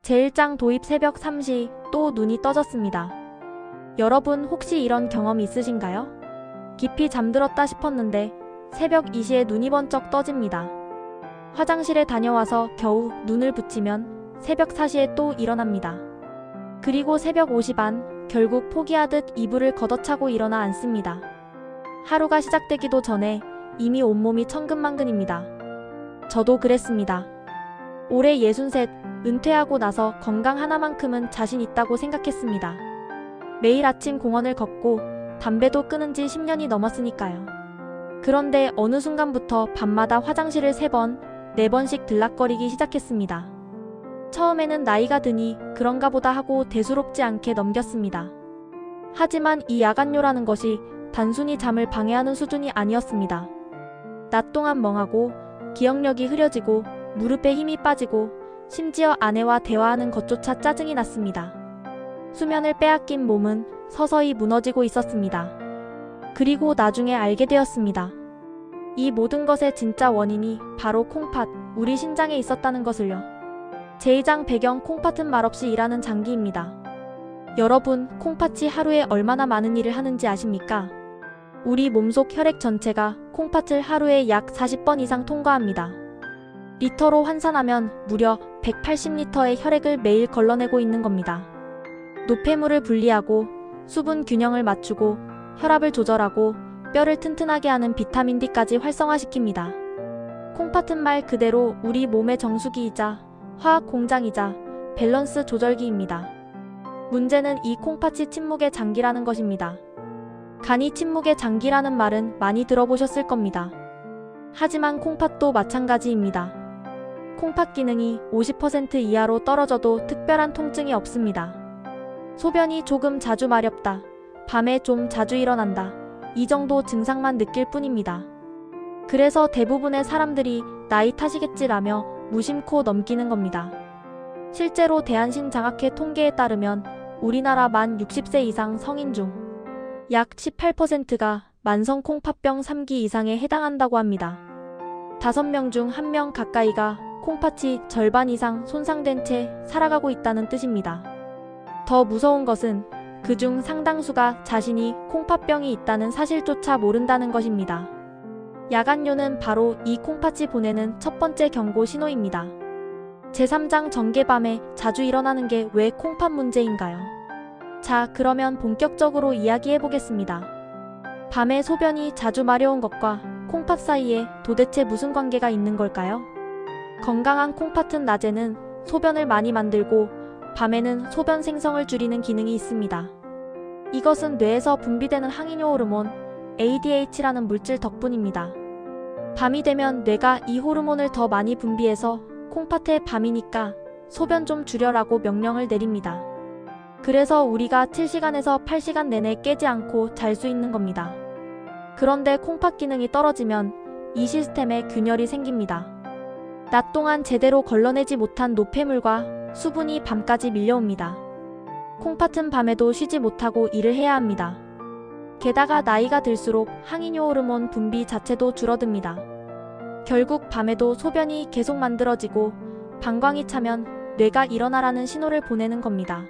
제1장 도입 새벽 3시 또 눈이 떠졌습니다. 여러분 혹시 이런 경험 있으신가요? 깊이 잠들었다 싶었는데 새벽 2시에 눈이 번쩍 떠집니다. 화장실에 다녀와서 겨우 눈을 붙이면 새벽 4시에 또 일어납니다. 그리고 새벽 5시 반 결국 포기하듯 이불을 걷어차고 일어나 앉습니다. 하루가 시작되기도 전에 이미 온몸이 천근만근입니다. 저도 그랬습니다. 올해 63, 은퇴하고 나서 건강 하나만큼은 자신 있다고 생각했습니다. 매일 아침 공원을 걷고 담배도 끊은 지 10년이 넘었으니까요. 그런데 어느 순간부터 밤마다 화장실을 3번, 4번씩 들락거리기 시작했습니다. 처음에는 나이가 드니 그런가 보다 하고 대수롭지 않게 넘겼습니다. 하지만 이 야간뇨라는 것이 단순히 잠을 방해하는 수준이 아니었습니다. 낮 동안 멍하고 기억력이 흐려지고 무릎에 힘이 빠지고 심지어 아내와 대화하는 것조차 짜증이 났습니다. 수면을 빼앗긴 몸은 서서히 무너지고 있었습니다. 그리고 나중에 알게 되었습니다. 이 모든 것의 진짜 원인이 바로 콩팥, 우리 신장에 있었다는 것을요. 제2장 배경 콩팥은 말없이 일하는 장기입니다. 여러분, 콩팥이 하루에 얼마나 많은 일을 하는지 아십니까? 우리 몸속 혈액 전체가 콩팥을 하루에 약 40번 이상 통과합니다. 리터로 환산하면 무려 180리터의 혈액을 매일 걸러내고 있는 겁니다. 노폐물을 분리하고 수분 균형을 맞추고 혈압을 조절하고 뼈를 튼튼하게 하는 비타민 D까지 활성화시킵니다. 콩팥은 말 그대로 우리 몸의 정수기이자 화학 공장이자 밸런스 조절기입니다. 문제는 이 콩팥이 침묵의 장기라는 것입니다. 간이 침묵의 장기라는 말은 많이 들어보셨을 겁니다. 하지만 콩팥도 마찬가지입니다. 콩팥 기능이 50% 이하로 떨어져도 특별한 통증이 없습니다. 소변이 조금 자주 마렵다. 밤에 좀 자주 일어난다. 이 정도 증상만 느낄 뿐입니다. 그래서 대부분의 사람들이 나이 탓이겠지라며 무심코 넘기는 겁니다. 실제로 대한신장학회 통계에 따르면 우리나라 만 60세 이상 성인 중 약 18%가 만성 콩팥병 3기 이상에 해당한다고 합니다. 5명 중 1명 가까이가 콩팥이 절반 이상 손상된 채 살아가고 있다는 뜻입니다. 더 무서운 것은 그중 상당수가 자신이 콩팥병이 있다는 사실조차 모른다는 것입니다. 야간뇨는 바로 이 콩팥이 보내는 첫 번째 경고 신호입니다. 제3장 정계밤에 자주 일어나는 게 왜 콩팥 문제인가요? 자, 그러면 본격적으로 이야기해보겠습니다. 밤에 소변이 자주 마려운 것과 콩팥 사이에 도대체 무슨 관계가 있는 걸까요? 건강한 콩팥은 낮에는 소변을 많이 만들고 밤에는 소변 생성을 줄이는 기능이 있습니다. 이것은 뇌에서 분비되는 항이뇨 호르몬 ADH라는 물질 덕분입니다. 밤이 되면 뇌가 이 호르몬을 더 많이 분비해서 콩팥에 밤이니까 소변 좀 줄여라고 명령을 내립니다. 그래서 우리가 7시간에서 8시간 내내 깨지 않고 잘 수 있는 겁니다. 그런데 콩팥 기능이 떨어지면 이 시스템에 균열이 생깁니다. 낮 동안 제대로 걸러내지 못한 노폐물과 수분이 밤까지 밀려옵니다. 콩팥은 밤에도 쉬지 못하고 일을 해야 합니다. 게다가 나이가 들수록 항이뇨 호르몬 분비 자체도 줄어듭니다. 결국 밤에도 소변이 계속 만들어지고 방광이 차면 뇌가 일어나라는 신호를 보내는 겁니다.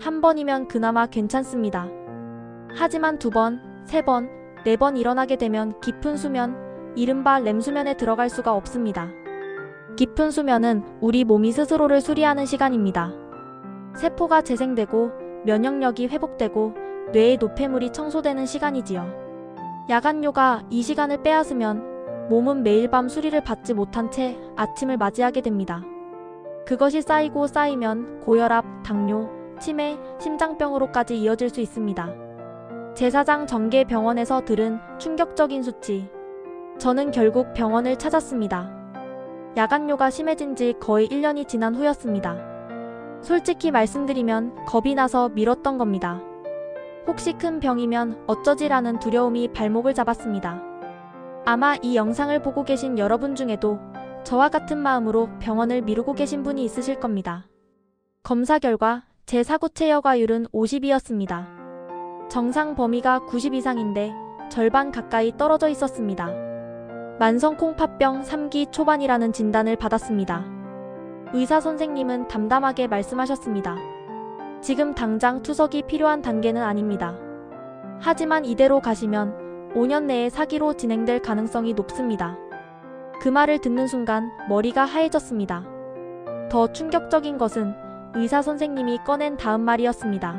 한 번이면 그나마 괜찮습니다. 하지만 2번, 3번, 4번 일어나게 되면 깊은 수면, 이른바 렘수면에 들어갈 수가 없습니다. 깊은 수면은 우리 몸이 스스로를 수리하는 시간입니다. 세포가 재생되고 면역력이 회복되고 뇌의 노폐물이 청소되는 시간이지요. 야간뇨가 이 시간을 빼앗으면 몸은 매일 밤 수리를 받지 못한 채 아침을 맞이하게 됩니다. 그것이 쌓이고 쌓이면 고혈압, 당뇨, 치매, 심장병으로까지 이어질 수 있습니다. 제4장 정계병원에서 들은 충격적인 수치. 저는 결국 병원을 찾았습니다. 야간뇨가 심해진 지 거의 1년이 지난 후였습니다. 솔직히 말씀드리면 겁이 나서 미뤘던 겁니다. 혹시 큰 병이면 어쩌지라는 두려움이 발목을 잡았습니다. 아마 이 영상을 보고 계신 여러분 중에도 저와 같은 마음으로 병원을 미루고 계신 분이 있으실 겁니다. 검사 결과 제 사구체여과율은 50이었습니다. 정상 범위가 90 이상인데 절반 가까이 떨어져 있었습니다. 만성 콩팥병 3기 초반이라는 진단을 받았습니다. 의사 선생님은 담담하게 말씀하셨습니다. 지금 당장 투석이 필요한 단계는 아닙니다. 하지만 이대로 가시면 5년 내에 사기로 진행될 가능성이 높습니다. 그 말을 듣는 순간 머리가 하얘졌습니다. 더 충격적인 것은 의사 선생님이 꺼낸 다음 말이었습니다.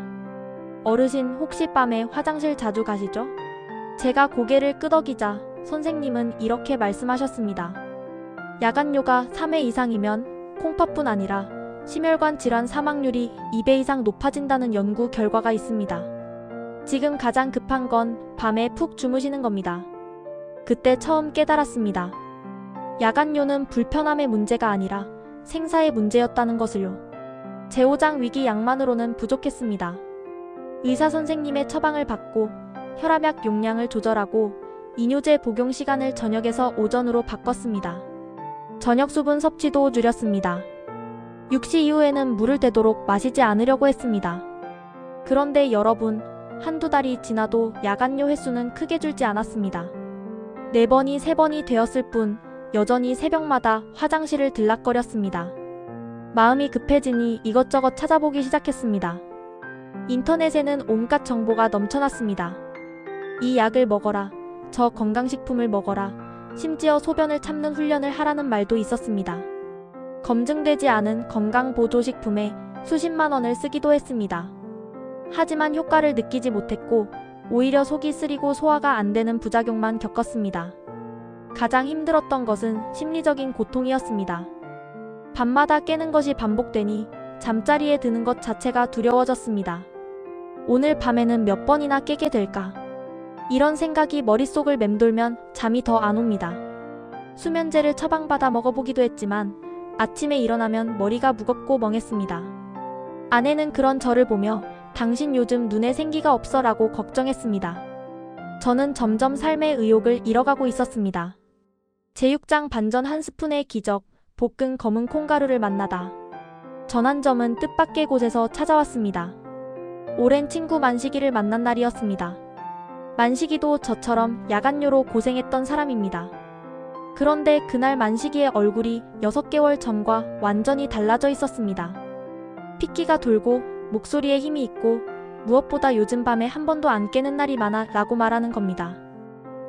어르신 혹시 밤에 화장실 자주 가시죠? 제가 고개를 끄덕이자 선생님은 이렇게 말씀하셨습니다. 야간뇨가 3회 이상이면 콩팥뿐 아니라 심혈관 질환 사망률이 2배 이상 높아진다는 연구 결과가 있습니다. 지금 가장 급한 건 밤에 푹 주무시는 겁니다. 그때 처음 깨달았습니다. 야간뇨는 불편함의 문제가 아니라 생사의 문제였다는 것을요. 제오장 위기 약만으로는 부족했습니다. 의사 선생님의 처방을 받고 혈압약 용량을 조절하고 이뇨제 복용 시간을 저녁에서 오전으로 바꿨습니다. 저녁 수분 섭취도 줄였습니다. 6시 이후에는 물을 되도록 마시지 않으려고 했습니다. 그런데 여러분, 한두 달이 지나도 야간뇨 횟수는 크게 줄지 않았습니다. 4번이 3번이 되었을 뿐 여전히 새벽마다 화장실을 들락거렸습니다. 마음이 급해지니 이것저것 찾아보기 시작했습니다. 인터넷에는 온갖 정보가 넘쳐났습니다. 이 약을 먹어라, 저 건강식품을 먹어라, 심지어 소변을 참는 훈련을 하라는 말도 있었습니다. 검증되지 않은 건강보조식품에 수십만 원을 쓰기도 했습니다. 하지만 효과를 느끼지 못했고 오히려 속이 쓰리고 소화가 안 되는 부작용만 겪었습니다. 가장 힘들었던 것은 심리적인 고통이었습니다. 밤마다 깨는 것이 반복되니 잠자리에 드는 것 자체가 두려워졌습니다. 오늘 밤에는 몇 번이나 깨게 될까? 이런 생각이 머릿속을 맴돌면 잠이 더 안 옵니다. 수면제를 처방받아 먹어보기도 했지만 아침에 일어나면 머리가 무겁고 멍했습니다. 아내는 그런 저를 보며 당신 요즘 눈에 생기가 없어 라고 걱정했습니다. 저는 점점 삶의 의욕을 잃어가고 있었습니다. 제육장 반전 한 스푼의 기적, 볶은 검은 콩가루를 만나다. 전환점은 뜻밖의 곳에서 찾아왔습니다. 오랜 친구 만식이를 만난 날이었습니다. 만식이도 저처럼 야간뇨로 고생했던 사람입니다. 그런데 그날 만식이의 얼굴이 6개월 전과 완전히 달라져 있었습니다. 핏기가 돌고 목소리에 힘이 있고 무엇보다 요즘 밤에 한 번도 안 깨는 날이 많아 라고 말하는 겁니다.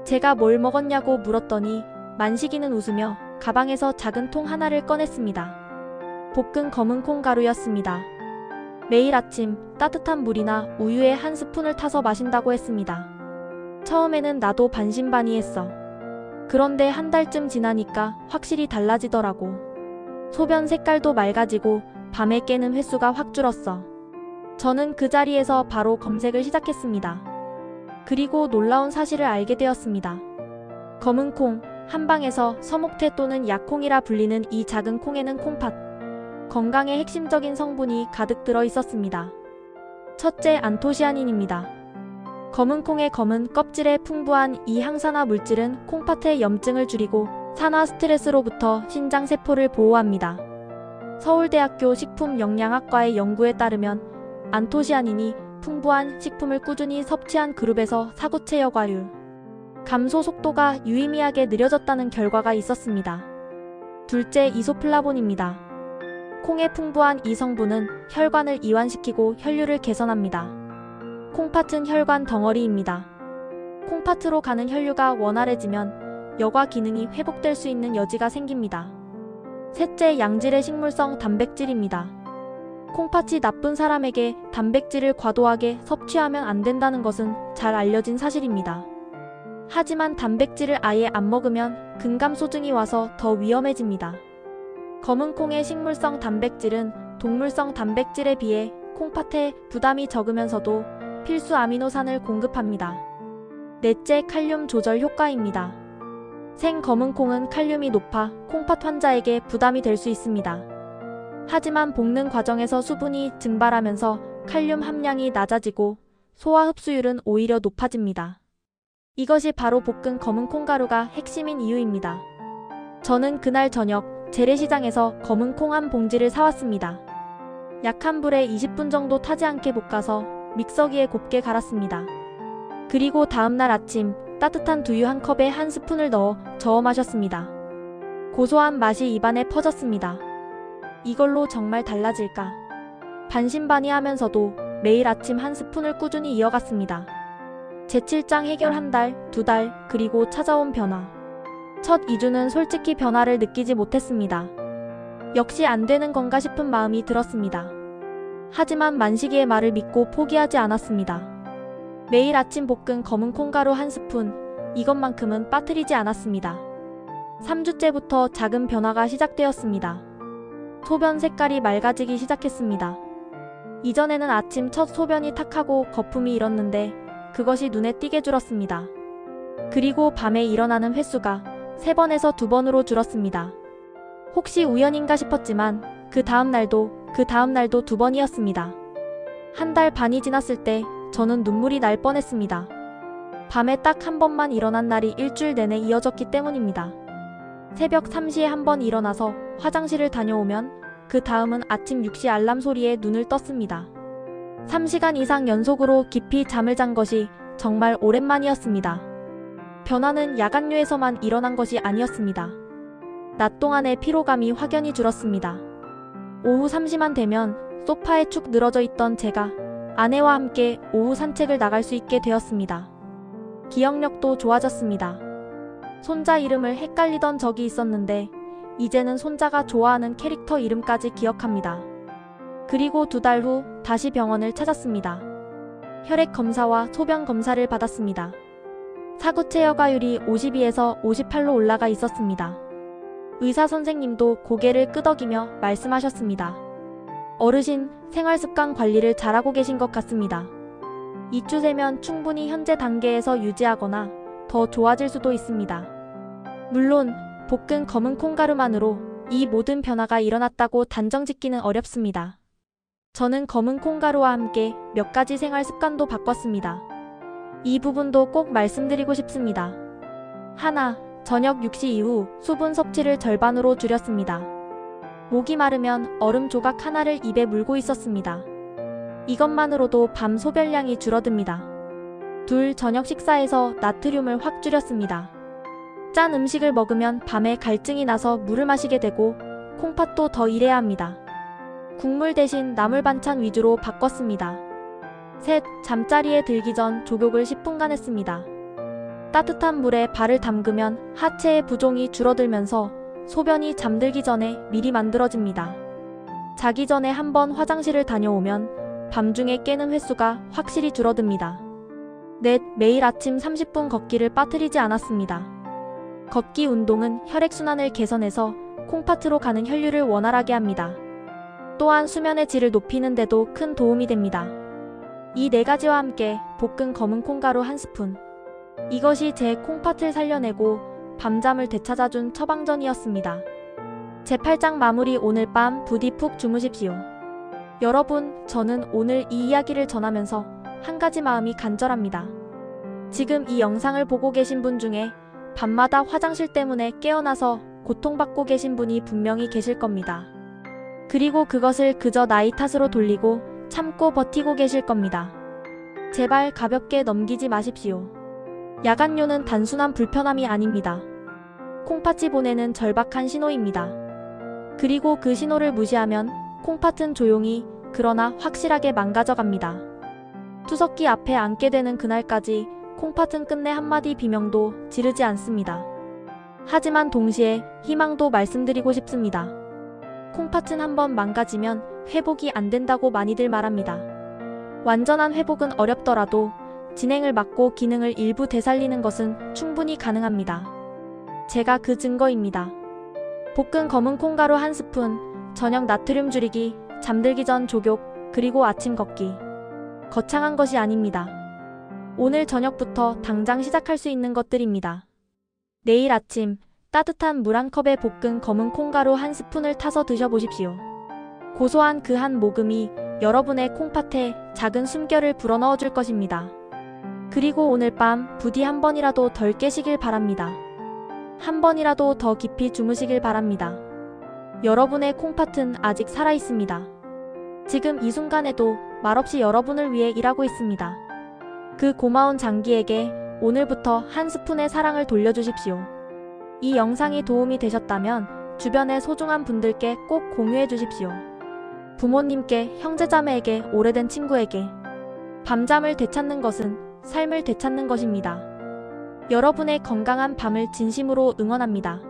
제가 뭘 먹었냐고 물었더니 만식이는 웃으며 가방에서 작은 통 하나를 꺼냈습니다. 볶은 검은 콩가루였습니다. 매일 아침 따뜻한 물이나 우유에 한 스푼을 타서 마신다고 했습니다. 처음에는 나도 반신반의했어. 그런데 한 달쯤 지나니까 확실히 달라지더라고. 소변 색깔도 맑아지고 밤에 깨는 횟수가 확 줄었어. 저는 그 자리에서 바로 검색을 시작했습니다. 그리고 놀라운 사실을 알게 되었습니다. 검은 콩, 한방에서 서목태 또는 약콩이라 불리는 이 작은 콩에는 콩팥, 건강의 핵심적인 성분이 가득 들어 있었습니다. 첫째, 안토시아닌입니다. 검은 콩의 검은 껍질에 풍부한 이 항산화 물질은 콩팥의 염증을 줄이고 산화 스트레스로부터 신장 세포를 보호합니다. 서울대학교 식품영양학과의 연구에 따르면 안토시아닌이 풍부한 식품을 꾸준히 섭취한 그룹에서 사구체 여과율 감소 속도가 유의미하게 느려졌다는 결과가 있었습니다. 둘째, 이소플라본입니다. 콩의 풍부한 이 성분은 혈관을 이완시키고 혈류를 개선합니다. 콩팥은 혈관 덩어리입니다. 콩팥으로 가는 혈류가 원활해지면 여과 기능이 회복될 수 있는 여지가 생깁니다. 셋째, 양질의 식물성 단백질입니다. 콩팥이 나쁜 사람에게 단백질을 과도하게 섭취하면 안 된다는 것은 잘 알려진 사실입니다. 하지만 단백질을 아예 안 먹으면 근감소증이 와서 더 위험해집니다. 검은 콩의 식물성 단백질은 동물성 단백질에 비해 콩팥에 부담이 적으면서도 필수 아미노산을 공급합니다. 넷째, 칼륨 조절 효과입니다. 생 검은 콩은 칼륨이 높아 콩팥 환자에게 부담이 될 수 있습니다. 하지만 볶는 과정에서 수분이 증발하면서 칼륨 함량이 낮아지고 소화 흡수율은 오히려 높아집니다. 이것이 바로 볶은 검은 콩가루가 핵심인 이유입니다. 저는 그날 저녁 재래시장에서 검은 콩 한 봉지를 사왔습니다. 약한 불에 20분 정도 타지 않게 볶아서 믹서기에 곱게 갈았습니다. 그리고 다음날 아침 따뜻한 두유 한 컵에 한 스푼을 넣어 저어 마셨습니다. 고소한 맛이 입안에 퍼졌습니다. 이걸로 정말 달라질까? 반신반의하면서도 매일 아침 한 스푼을 꾸준히 이어갔습니다. 제7장 해결 한 달, 2달, 그리고 찾아온 변화. 첫 2주는 솔직히 변화를 느끼지 못했습니다. 역시 안 되는 건가 싶은 마음이 들었습니다. 하지만 만식이의 말을 믿고 포기하지 않았습니다. 매일 아침 볶은 검은 콩가루 한 스푼, 이것만큼은 빠뜨리지 않았습니다. 3주째부터 작은 변화가 시작되었습니다. 소변 색깔이 맑아지기 시작했습니다. 이전에는 아침 첫 소변이 탁하고 거품이 일었는데 그것이 눈에 띄게 줄었습니다. 그리고 밤에 일어나는 횟수가 3번에서 2번으로 줄었습니다. 혹시 우연인가 싶었지만 그 다음 날도 2번이었습니다. 한 달 반이 지났을 때 저는 눈물이 날 뻔했습니다. 밤에 딱 한 번만 일어난 날이 일주일 내내 이어졌기 때문입니다. 새벽 3시에 한 번 일어나서 화장실을 다녀오면 그 다음은 아침 6시 알람 소리에 눈을 떴습니다. 3시간 이상 연속으로 깊이 잠을 잔 것이 정말 오랜만이었습니다. 변화는 야간류에서만 일어난 것이 아니었습니다. 낮 동안의 피로감이 확연히 줄었습니다. 오후 3시만 되면 소파에 축 늘어져 있던 제가 아내와 함께 오후 산책을 나갈 수 있게 되었습니다. 기억력도 좋아졌습니다. 손자 이름을 헷갈리던 적이 있었는데 이제는 손자가 좋아하는 캐릭터 이름까지 기억합니다. 그리고 2달 후 다시 병원을 찾았습니다. 혈액 검사와 소변 검사를 받았습니다. 사구체 여과율이 52에서 58로 올라가 있었습니다. 의사 선생님도 고개를 끄덕이며 말씀하셨습니다. 어르신, 생활습관 관리를 잘하고 계신 것 같습니다. 2주 세면 충분히 현재 단계에서 유지하거나 더 좋아질 수도 있습니다. 물론 볶은 검은 콩가루만으로 이 모든 변화가 일어났다고 단정짓기는 어렵습니다. 저는 검은 콩가루와 함께 몇 가지 생활 습관도 바꿨습니다. 이 부분도 꼭 말씀드리고 싶습니다. 하나, 저녁 6시 이후 수분 섭취를 절반으로 줄였습니다. 목이 마르면 얼음 조각 하나를 입에 물고 있었습니다. 이것만으로도 밤 소변량이 줄어듭니다. 둘, 저녁 식사에서 나트륨을 확 줄였습니다. 짠 음식을 먹으면 밤에 갈증이 나서 물을 마시게 되고 콩팥도 더 일해야 합니다. 국물 대신 나물 반찬 위주로 바꿨습니다. 셋, 잠자리에 들기 전 족욕을 10분간 했습니다. 따뜻한 물에 발을 담그면 하체의 부종이 줄어들면서 소변이 잠들기 전에 미리 만들어집니다. 자기 전에 한번 화장실을 다녀오면 밤중에 깨는 횟수가 확실히 줄어듭니다. 넷, 매일 아침 30분 걷기를 빠뜨리지 않았습니다. 걷기 운동은 혈액순환을 개선해서 콩팥으로 가는 혈류를 원활하게 합니다. 또한 수면의 질을 높이는 데도 큰 도움이 됩니다. 이 4가지와 함께 볶은 검은 콩가루 한 스푼. 이것이 제 콩팥을 살려내고 밤잠을 되찾아준 처방전이었습니다. 제8장 마무리. 오늘 밤 부디 푹 주무십시오. 여러분, 저는 오늘 이 이야기를 전하면서 한 가지 마음이 간절합니다. 지금 이 영상을 보고 계신 분 중에 밤마다 화장실 때문에 깨어나서 고통받고 계신 분이 분명히 계실 겁니다. 그리고 그것을 그저 나이 탓으로 돌리고 참고 버티고 계실 겁니다. 제발 가볍게 넘기지 마십시오. 야간요는 단순한 불편함이 아닙니다. 콩팥이 보내는 절박한 신호입니다. 그리고 그 신호를 무시하면 콩팥은 조용히 그러나 확실하게 망가져갑니다. 투석기 앞에 앉게 되는 그날까지 콩팥은 끝내 한마디 비명도 지르지 않습니다. 하지만 동시에 희망도 말씀드리고 싶습니다. 콩팥은 한번 망가지면 회복이 안 된다고 많이들 말합니다. 완전한 회복은 어렵더라도 진행을 막고 기능을 일부 되살리는 것은 충분히 가능합니다. 제가 그 증거입니다. 볶은 검은 콩가루 한 스푼, 저녁 나트륨 줄이기, 잠들기 전 족욕, 그리고 아침 걷기. 거창한 것이 아닙니다. 오늘 저녁부터 당장 시작할 수 있는 것들입니다. 내일 아침 따뜻한 물 한 컵에 볶은 검은 콩가루 한 스푼을 타서 드셔보십시오. 고소한 그 한 모금이 여러분의 콩팥에 작은 숨결을 불어넣어 줄 것입니다. 그리고 오늘 밤 부디 한 번이라도 덜 깨시길 바랍니다. 한 번이라도 더 깊이 주무시길 바랍니다. 여러분의 콩팥은 아직 살아있습니다. 지금 이 순간에도 말없이 여러분을 위해 일하고 있습니다. 그 고마운 장기에게 오늘부터 한 스푼의 사랑을 돌려주십시오. 이 영상이 도움이 되셨다면 주변의 소중한 분들께 꼭 공유해 주십시오. 부모님께, 형제자매에게, 오래된 친구에게. 밤잠을 되찾는 것은 삶을 되찾는 것입니다. 여러분의 건강한 밤을 진심으로 응원합니다.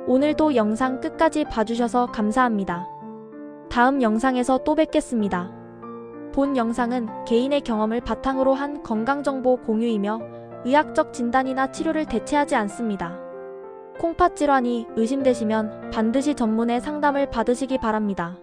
오늘도 영상 끝까지 봐주셔서 감사합니다. 다음 영상에서 또 뵙겠습니다. 본 영상은 개인의 경험을 바탕으로 한 건강정보 공유이며 의학적 진단이나 치료를 대체하지 않습니다. 콩팥 질환이 의심되시면 반드시 전문의 상담을 받으시기 바랍니다.